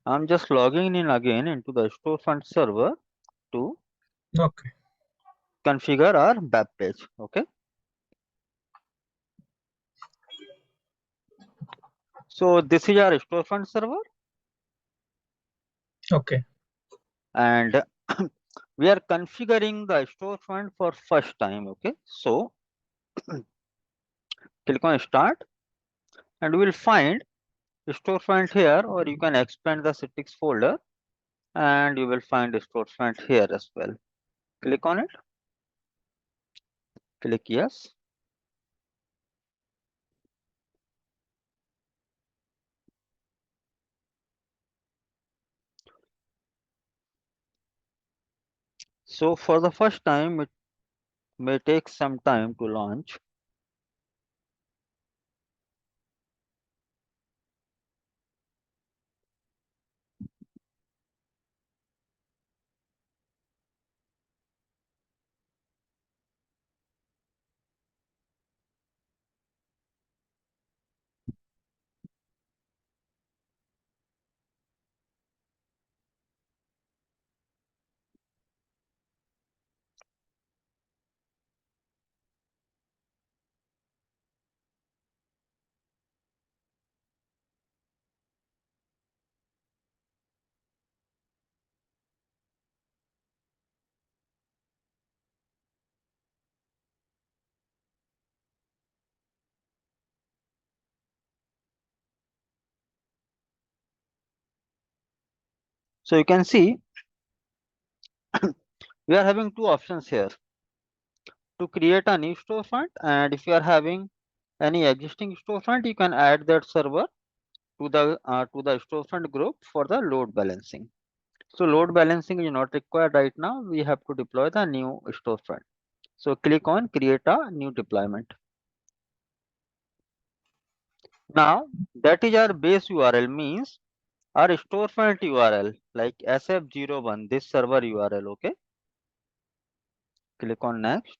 I'm just logging in again into the StoreFront server to Okay. configure our web page. Okay. So this is our StoreFront server, Okay. and we are configuring the StoreFront for first time. Okay. So click on Start, and we will find StoreFront here, or you can expand the settings folder, and you will find StoreFront here as well. Click on it. Click yes. So for the first time, it may take some time to launch. So you can see we are having two options here to create a new storefront, and if you are having any existing storefront, you can add that server to the storefront group for the load balancing. So load balancing is not required right now. We have to deploy the new storefront. So click on create a new deployment. Now that is our base URL, means our storefront URL like SF01, this server URL. Okay. Click on next.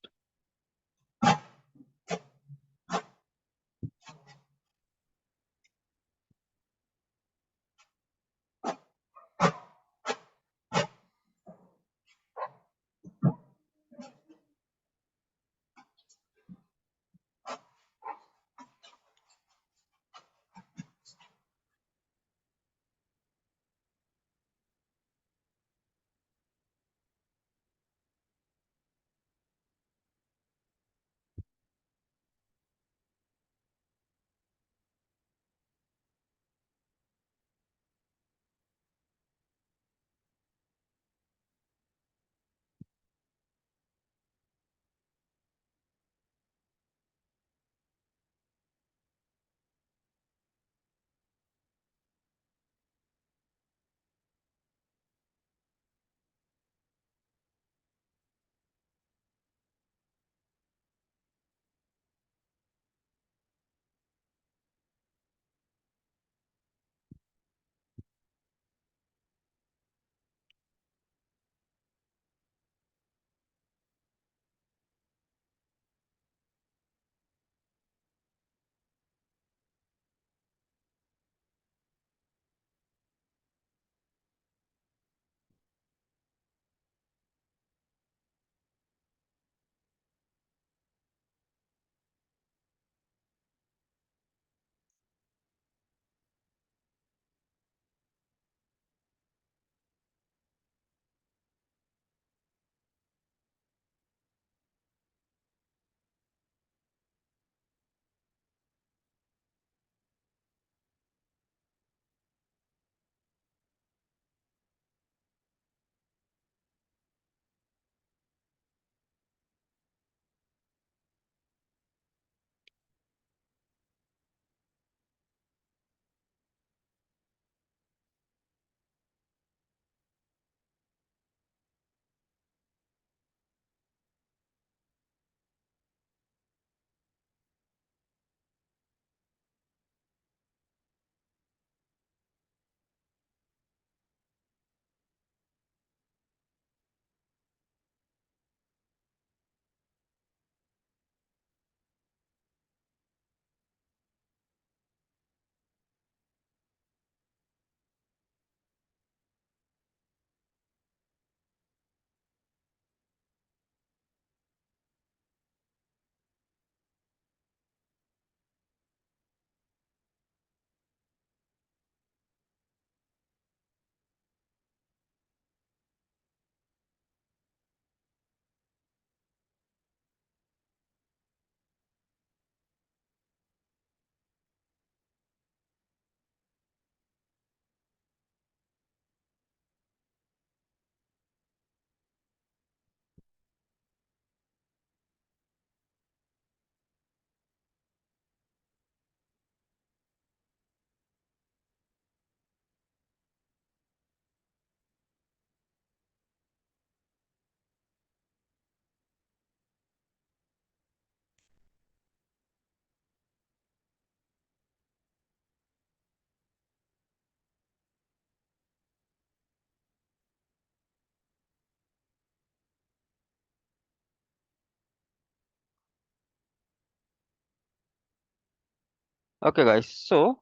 Okay guys, so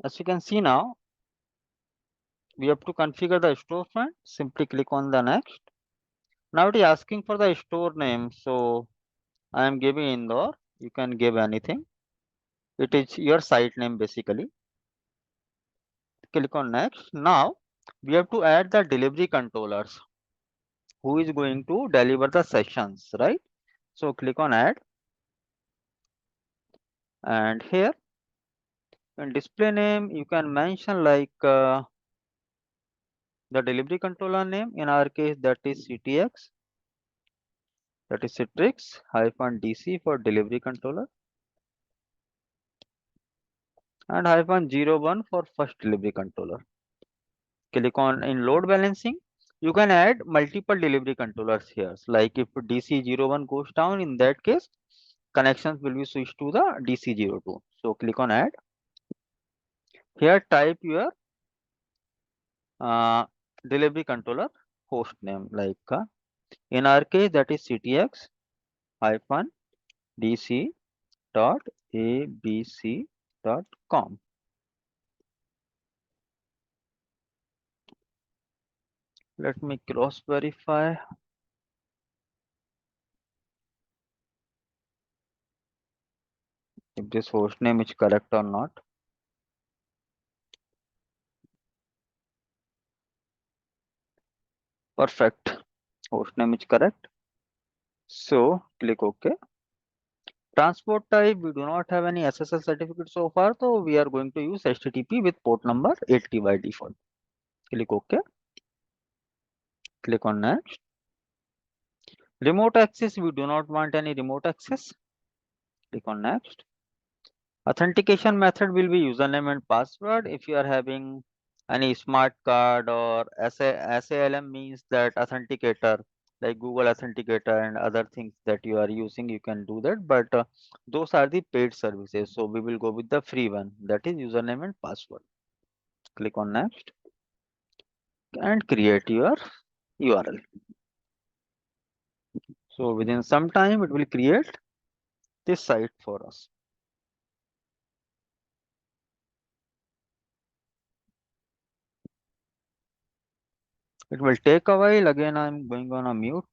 as you can see now, we have to configure the storefront. Simply click on the next. Now it is asking for the store name, so I am giving Indore. You can give anything. It is your site name basically. Click on next. Now we have to add the delivery controllers who is going to deliver the sessions, right? So click on add, and here in display name you can mention like the delivery controller name. In our case that is CTX, that is Citrix hyphen DC for delivery controller, and hyphen 01 for first delivery controller. Click on in load balancing. You can add multiple delivery controllers here. Like if DC01 goes down, in that case, connections will be switched to the DC02. So click on add. Here type your uh, delivery controller host name. Like in our case that is CTX hyphen DC dot abc dot com. Let me cross verify if this host name is correct or not. Perfect. Host name is correct. So click OK. Transport type, we do not have any SSL certificate so far, so we are going to use HTTP with port number 80 by default. Click OK. Click on next. Remote access, we do not want any remote access. Click on next. Authentication method will be username and password. If you are having any smart card or SALM means that authenticator like Google Authenticator and other things that you are using, you can do that. But those are the paid services. So we will go with the free one, that is username and password. Click on next and create your URL. So within some time it will create this site for us. It will take a while. Again, I'm going on a mute.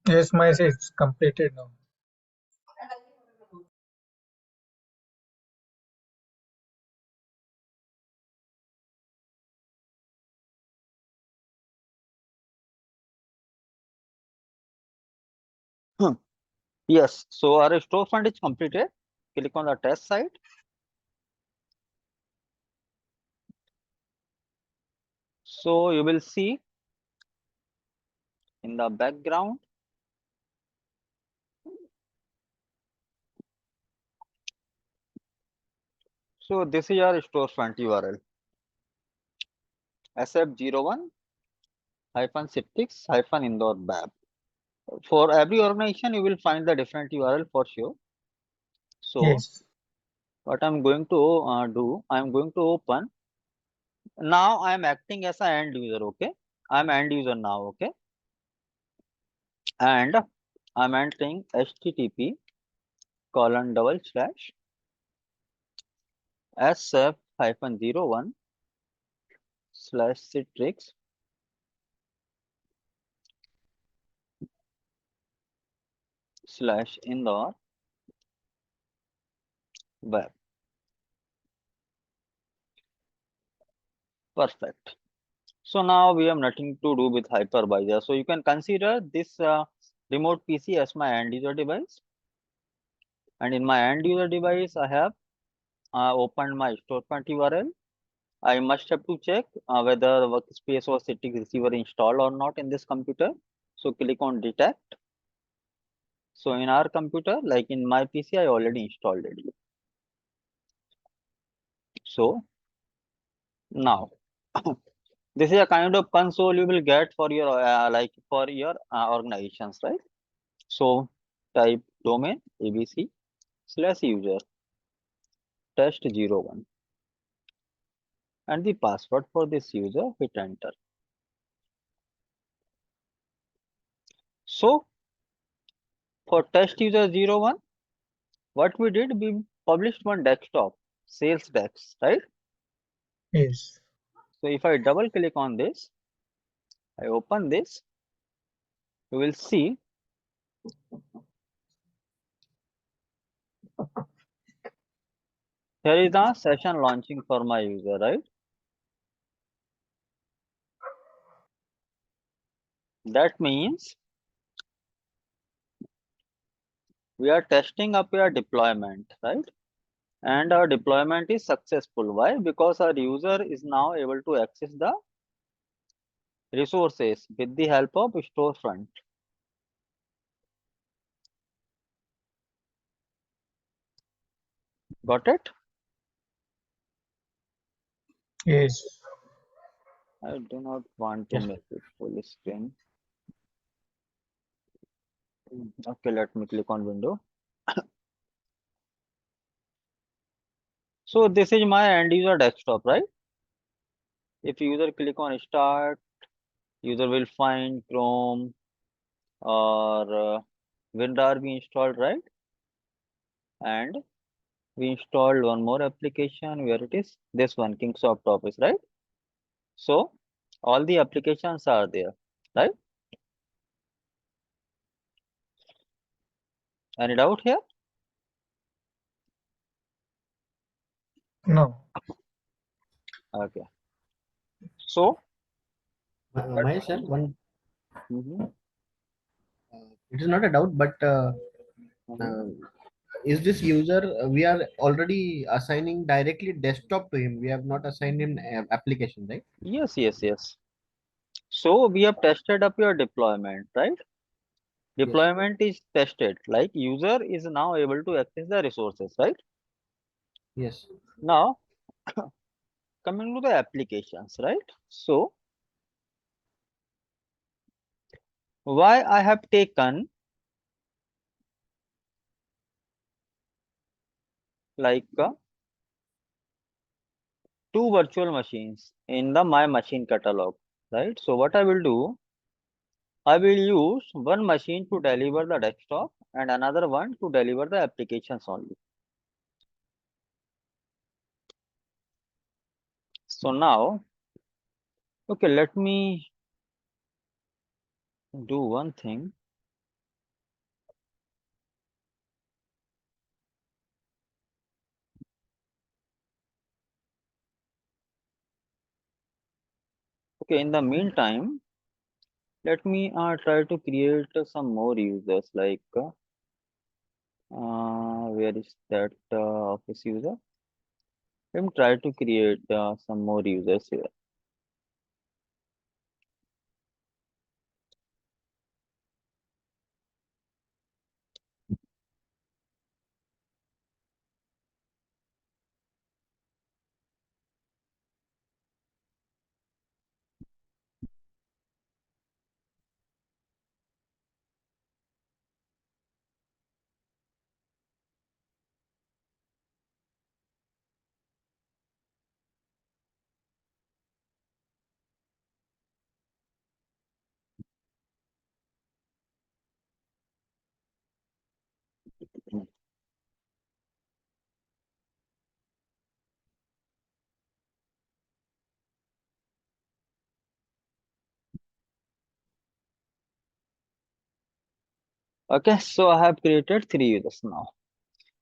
Yes, my it's completed now. Hmm. Yes, so our storefront is completed. Click on the test site. So you will see in the background. So this is our storefront URL sf01 hyphen 66 hyphen Indore BAB. For every organization, you will find the different URL for sure. So Yes. what I'm going to do, I'm going to open. Now I'm acting as an end user. Okay, I'm end user now. Okay, and I'm entering http colon double slash sf hyphen 01 slash citrix slash Indore web. Perfect. So now we have nothing to do with hypervisor. So you can consider this remote PC as my end user device. And in my end user device, I have opened my storefront URL. I must have to check whether the workspace or Citrix receiver installed or not in this computer. So click on detect. So in our computer, like in my PC, I already installed it. So now this is a kind of console you will get for your like for your organizations, right? So type domain abc slash user test01 and the password for this user, hit enter. So for test user 01, what we did, we published one desktop sales dex, right? Yes. So if I double click on this, I open this, you will see here is the session launching for my user, right? That means we are testing up your deployment, right? And our deployment is successful. Why? Because our user is now able to access the resources with the help of storefront. Got it? Yes. I do not want to Yes. make it full screen. Okay, let me click on window. So this is my end user desktop, right? If user click on start, user will find Chrome or WinRAR installed, right? And we installed one more application where it is this one, Kingsoft Office, right? So all the applications are there, right? Any doubt here? No. Okay. So what? My sir, one Mhm, it is not a doubt, but mhm. uh, is this user we are already assigning directly desktop to him? We have not assigned him application, right? Yes, yes, yes. So we have tested up your deployment, right? Yes, Deployment is tested, like user is now able to access the resources, right? yes, Now coming to the applications, right? So why I have taken like two virtual machines in the my machine catalog, right? So what I will do, I will use one machine to deliver the desktop and another one to deliver the applications only. So now, okay, let me do one thing. Okay, in the meantime, let me try to create some more users like where is that office user? Let me try to create some more users here. Okay, so I have created 3 users now.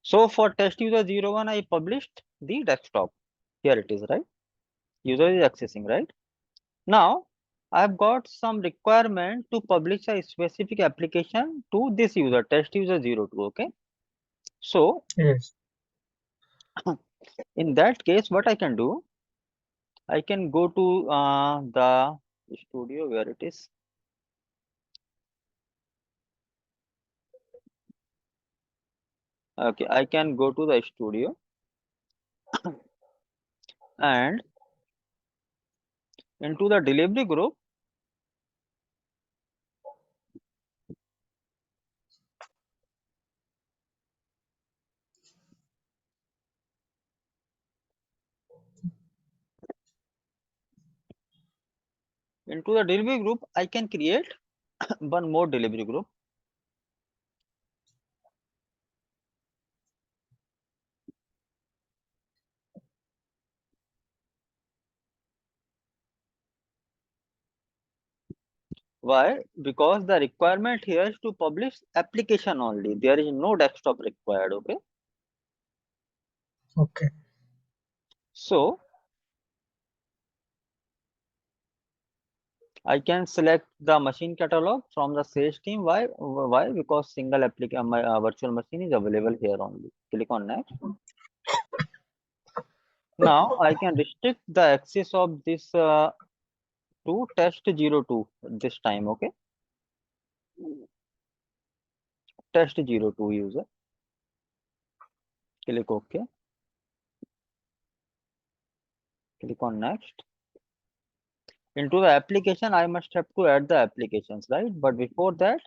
So for test user 01, I published the desktop. Here it is, right? User is accessing, right? Now I've got some requirement to publish a specific application to this user, test user 02. Okay. So Yes. in that case, what I can do, I can go to the studio where it is. Okay, I can go to the studio and into the delivery group. Into the delivery group, I can create one more delivery group. Why? Because the requirement here is to publish application only. There is no desktop required. Okay. Okay. So I can select the machine catalog from the sales team. Why? Why? Because single application, my virtual machine is available here only. Click on next. Now I can restrict the access of this to test 02 this time. Okay. Test 02 user. Click OK. Click on next. Into the application, I must have to add the applications, right? But before that,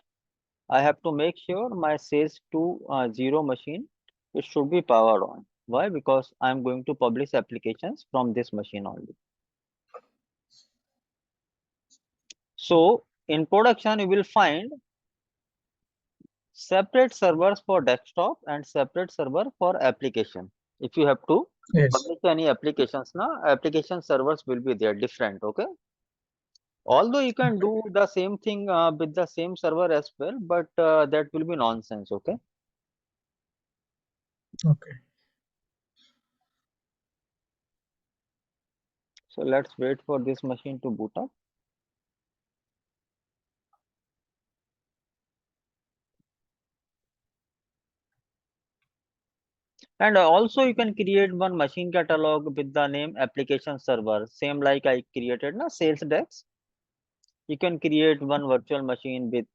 I have to make sure my sales 0 machine, it should be powered on. Why? Because I'm going to publish applications from this machine only. So in production, you will find separate servers for desktop and separate server for application. If you have to Yes. publish any applications now, application servers will be there different. Okay. Although you can do the same thing with the same server as well, but that will be nonsense. Okay. Okay. So let's wait for this machine to boot up. And also you can create one machine catalog with the name application server, same like I created na sales desk. You can create one virtual machine with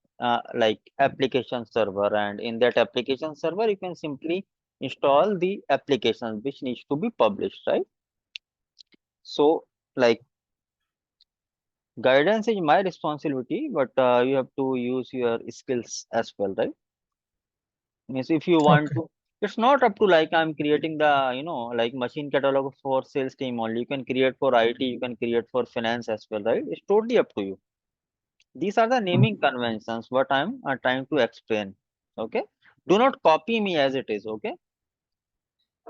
like application server, and in that application server you can simply install the application which needs to be published, right? So like guidance is my responsibility, but you have to use your skills as well, right? Means if you want Okay. to, it's not up to like I'm creating the like machine catalog for sales team only. You can create for IT, you can create for finance as well, right? It's totally up to you. These are the naming conventions what I'm trying to explain. Okay, do not copy me as it is. Okay,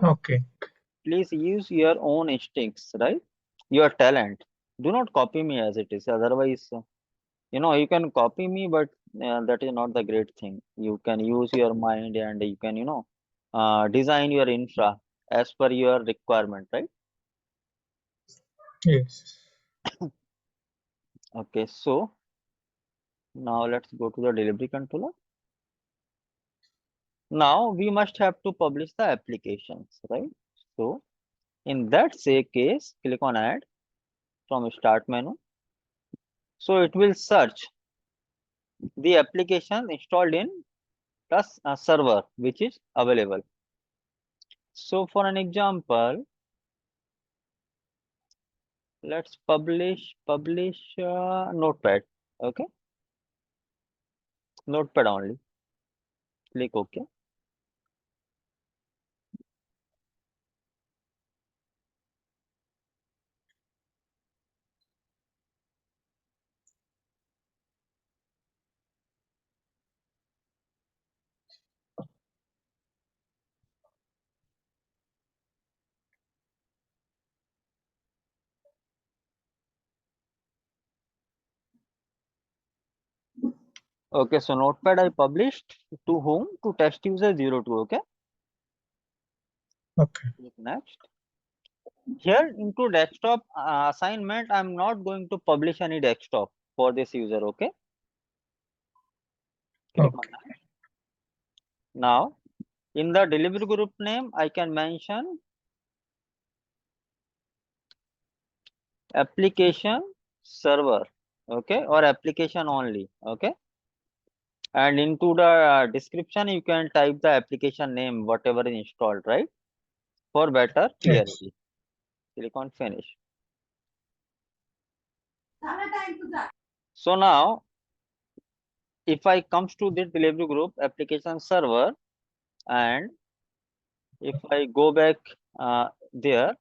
Okay. please use your own instincts, right? Your talent. Do not copy me as it is, otherwise you can copy me, but that is not the great thing. You can use your mind and you can design your infra as per your requirement, right? Yes. Okay, so now let's go to the delivery controller. Now we must have to publish the applications, right? So in that say case, click on add from start menu. So it will search the application installed in the server which is available. So for an example, let's publish notepad. Okay, notepad only. Click OK. Okay, so notepad I published to whom? To test user 02. Okay. Okay. Click next. Here into desktop assignment, I'm not going to publish any desktop for this user. Okay. Click on Okay. that. Now, in the delivery group name, I can mention application server. Okay, or application only. Okay. And into the description, you can type the application name, whatever is installed, right? For better Yes. clarity. Click on finish. So now, if I comes to this delivery group application server, and if I go back there,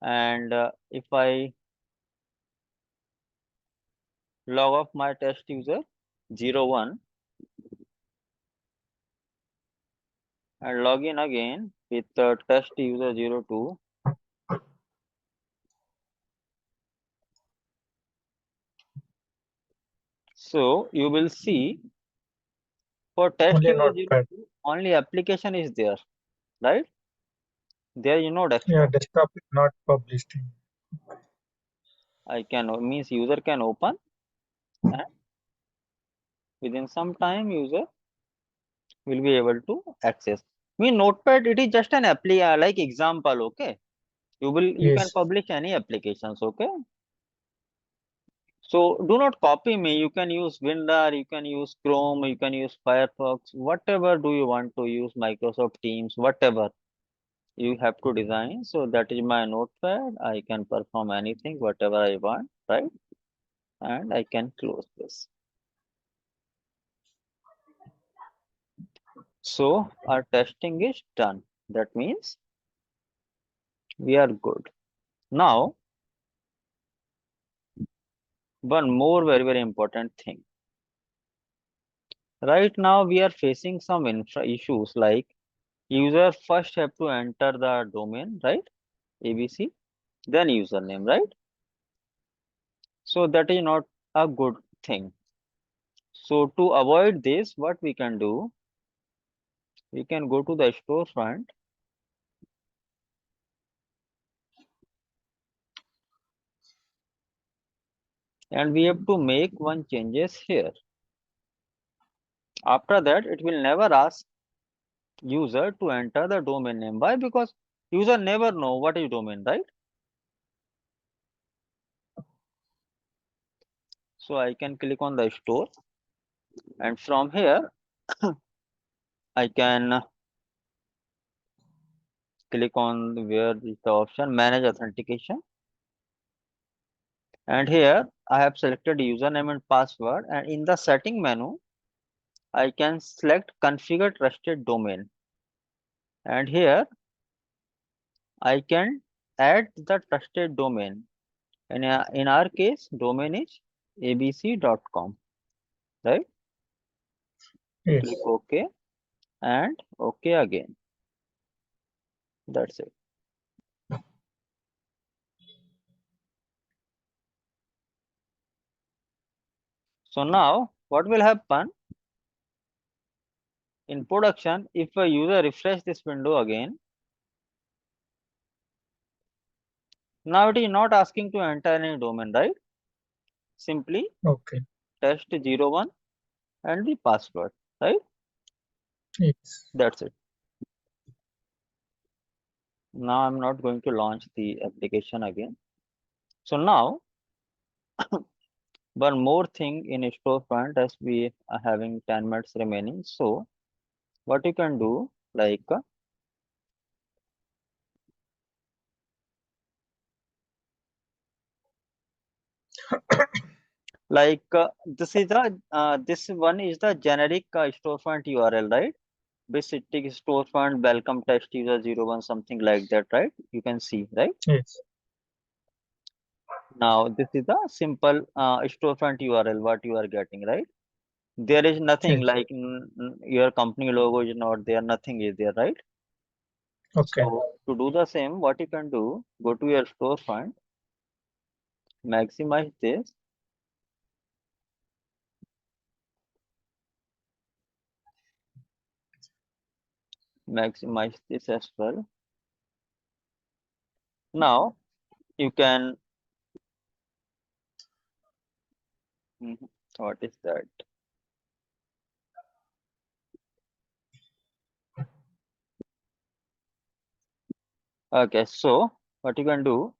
and if I log off my test user 01 and log in again with test user 02, so you will see for test Only user notepad. 02 only application is there, right? There you know Yeah, desktop. desktop is not published in. I can means user can open, and within some time user will be able to access. Mean notepad, it is just an like example. Okay, you can Yes. publish any applications. Okay, so do not copy me. You can use Windows, you can use Chrome, you can use Firefox, whatever do you want to use, Microsoft Teams, whatever you have to design. So that is my notepad. I can perform anything whatever I want, right? And I can close this. So our testing is done. That means we are good. Now, one more very important thing. Right now we are facing some infra issues like user first have to enter the domain, right? ABC, then username, right? So that is not a good thing. So to avoid this, what we can do, we can go to the storefront and we have to make one changes here. After that, it will never ask user to enter the domain name. Why? Because user never know what is domain, right? So I can click on the store, and from here I can click on where is the option manage authentication, and here I have selected username and password, and in the setting menu I can select configure trusted domain, and here I can add the trusted domain, and in our case domain is abc.com, right? Yes. Click OK and OK again. That's it. So now what will happen in production if a user refresh this window again? Now it is not asking to enter any domain, right? Simply Okay. test 01 and the password, right? Yes. That's it. Now I'm not going to launch the application again. So now one more thing in storefront, as we are having 10 minutes remaining. So what you can do, this is the this one is the generic storefront URL, right? Basic storefront welcome test user 01 something like that, right? You can see, right? Yes. Now this is the simple storefront URL what you are getting, right? There is nothing Yes. like your company logo is not there, nothing is there, right? Okay. So to do the same, what you can do, go to your storefront, maximize this, maximize this as well. Now you can, what is that? Okay, so what you can do,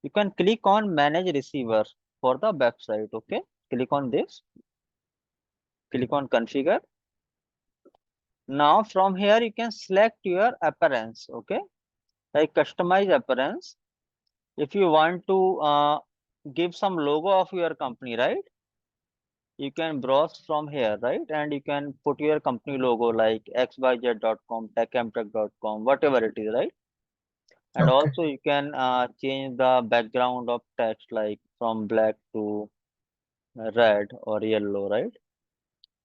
you can click on manage receiver for the website. Okay, click on this, click on configure. Now from here you can select your appearance. Okay, like customize appearance. If you want to give some logo of your company, right? You can browse from here, right? And you can put your company logo like xyz.com, techmtech.com, whatever it is, right? And Okay. also you can change the background of text like from black to red or yellow, right?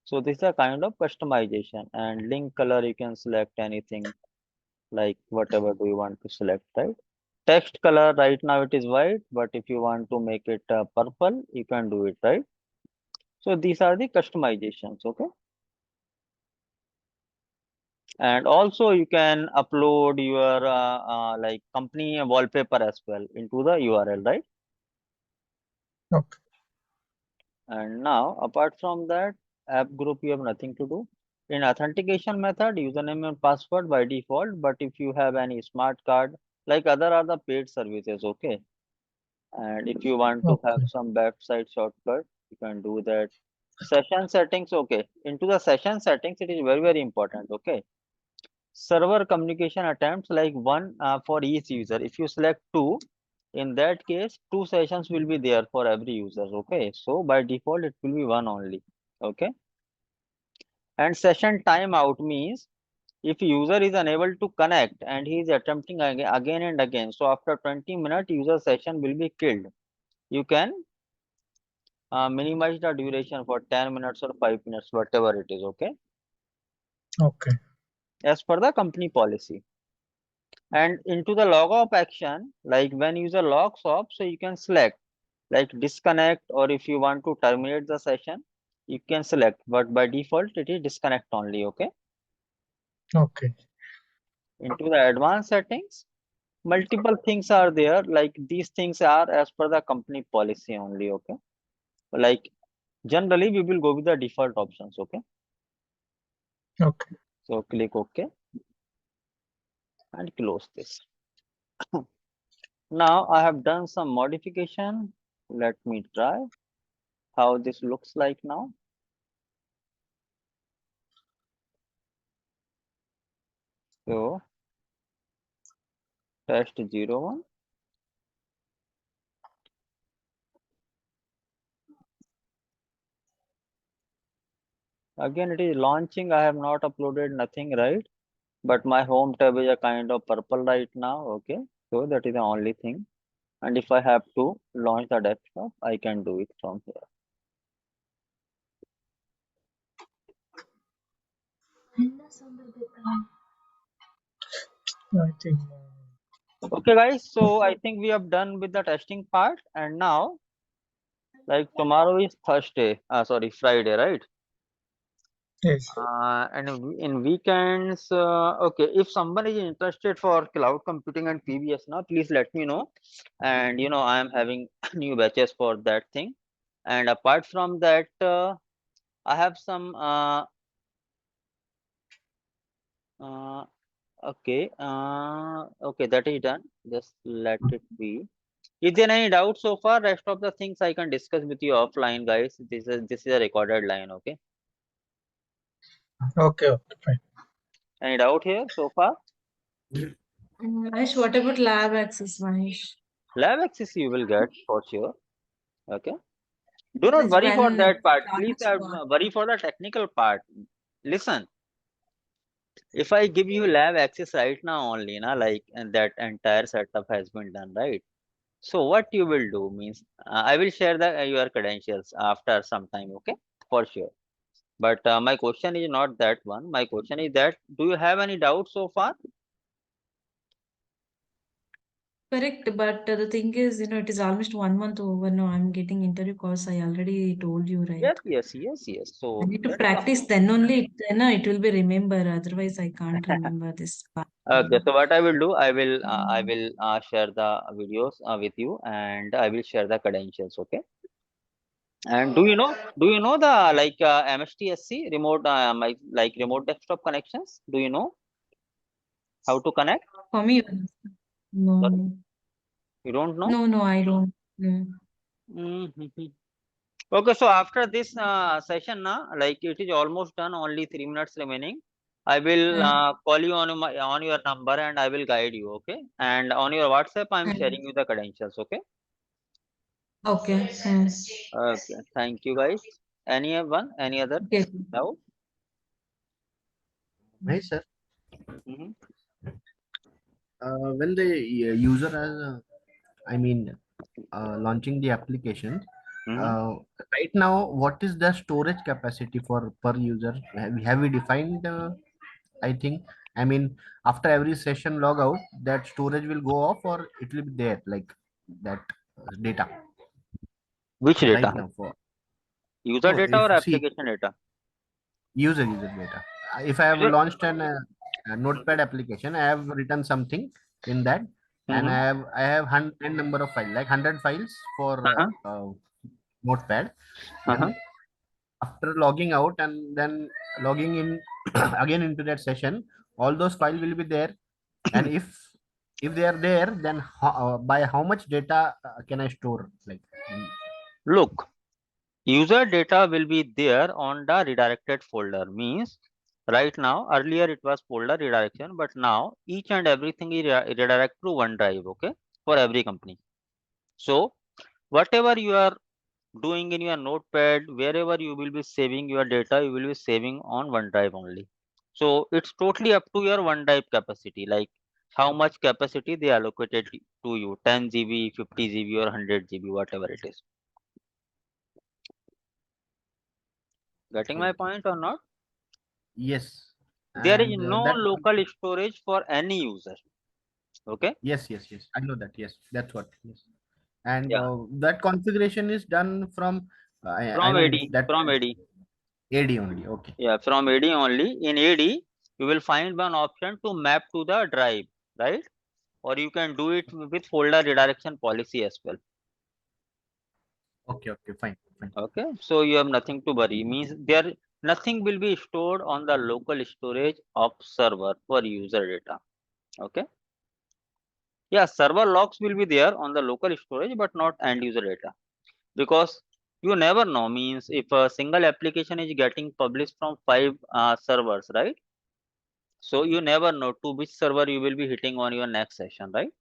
So this is a kind of customization. And link color, you can select anything like whatever do you want to select, right? Text color right now it is white, but if you want to make it purple, you can do it, right? So these are the customizations, okay? And also you can upload your like company wallpaper as well into the URL, right? Okay. And now apart from that, app group you have nothing to do. In authentication method, username and password by default, but if you have any smart card, like other are the paid services, okay? And if you want to have Okay. some website shortcut, you can do that. Session settings, okay. Into the session settings, it is very, very important, okay? Server communication attempts like one for each user. If you select two, in that case, two sessions will be there for every user, okay? So by default, it will be one only, okay? And session timeout means if user is unable to connect and he is attempting again and again, so after 20 minutes, user session will be killed. You can minimize the duration for 10 minutes or 5 minutes, whatever it is, okay? Okay. As per the company policy. And into the log off action, like when user logs off, so you can select like disconnect, or if you want to terminate the session, you can select, but by default, it is disconnect only, okay? Okay. Into the advanced settings, multiple things are there, like these things are as per the company policy only, okay? Like generally, we will go with the default options, okay? Okay. So click OK and close this. Now I have done some modification. Let me try how this looks like now. So test 01. Again, it is launching. I have not uploaded nothing, right? But my home tab is a kind of purple right now. Okay. So that is the only thing. And if I have to launch the desktop, I can do it from here. I think. Okay, guys. So I think we have done with the testing part. And now, like tomorrow is Thursday. Sorry, Friday, right? Yes. And in weekends, okay, if someone is interested for cloud computing and PBS now, please let me know. And I am having new batches for that thing. And apart from that, I have some uh, okay, okay, that is done. Just let it be. Is there any doubt so far? Rest of the things I can discuss with you offline, guys. This is a recorded line, okay? Okay. Okay. Fine. Any doubt here so far? Mahesh, what about lab access, Mahesh? Lab access you will get for sure. Okay. Do That not is worry for when that part. Please launch for. worry for the technical part. Listen, if I give you lab access right now only, na, like, and that entire setup has been done, right? So what you will do means I will share the your credentials after some time, okay? For sure. But my question is not that one. My question is that do you have any doubts so far? Correct, but the thing is, it is almost 1 month over now. I'm getting interview calls. I already told you, right? Yes. I So need to that is practice, then only then it will be remember. Otherwise, I can't remember this part. okay. So what I will do, I will share the videos with you, and I will share the credentials. Okay. And do you know the like MSTSC remote like remote desktop connections? Do you know how to connect? For me, Sorry, no, you don't know? no, I don't. Mm. Mhm. Okay, so after this session, like it is almost done, only 3 minutes remaining. I will Mm. call you on your number and I will guide you. Okay, and on your WhatsApp, I'm Mm. sharing you the credentials. Okay. Okay. Mm. Okay. Thank you, guys. Any other Okay. doubt? Hey, sir. Mm-hmm. When the user has, I mean, launching the application, Mm-hmm. uh, right now, what is the storage capacity for per user? Have we defined? I think. I mean, after every session logout, that storage will go off, or it will be there like that data Which right data? now for. User No, data if or see application data? user data. If I have User. launched a notepad application, I have written something in that, and Mm-hmm. I have 100 number of files, like 100 files for Uh-huh. notepad. Uh-huh. Then after logging out and then logging in again into that session, all those files will be there. And if they are there, then by how much data can I store? Like, Look, user data will be there on the redirected folder. Means right now, earlier it was folder redirection, but now each and everything is redirect to OneDrive. Okay, for every company. So whatever you are doing in your notepad, wherever you will be saving your data, you will be saving on OneDrive only. So it's totally up to your OneDrive capacity, like how much capacity they allocated to you, 10 GB, 50 GB or 100 GB, whatever it is. Getting okay, my okay. point or not? Yes, There is and no that local storage for any user. Okay. yes, I know that. Yes, that's what. Yes, and Yeah. that configuration is done from. I From mean AD. that From AD. AD only. Okay, Yeah. From AD only. In AD, you will find one option to map to the drive, right? Or you can do it with folder redirection policy as well. okay, fine. Okay, so you have nothing to worry. Means there nothing will be stored on the local storage of server for user data. Okay. Yeah, server logs will be there on the local storage, but not end user data, because you never know. Means if a single application is getting published from 5 servers, right? So you never know to which server you will be hitting on your next session, right?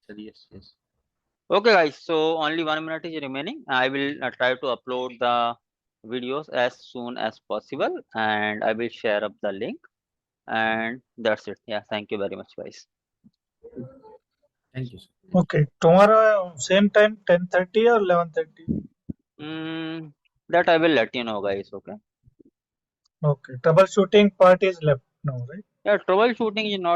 So yes. Okay, guys. So only 1 minute is remaining. I will try to upload the videos as soon as possible, and I will share up the link. And that's it. Yeah, thank you very much, guys. Thank you, sir. Okay, tomorrow same time 10:30 or 11:30. That I will let you know, guys. Okay. Okay, troubleshooting part is left now, right? Yeah, troubleshooting is not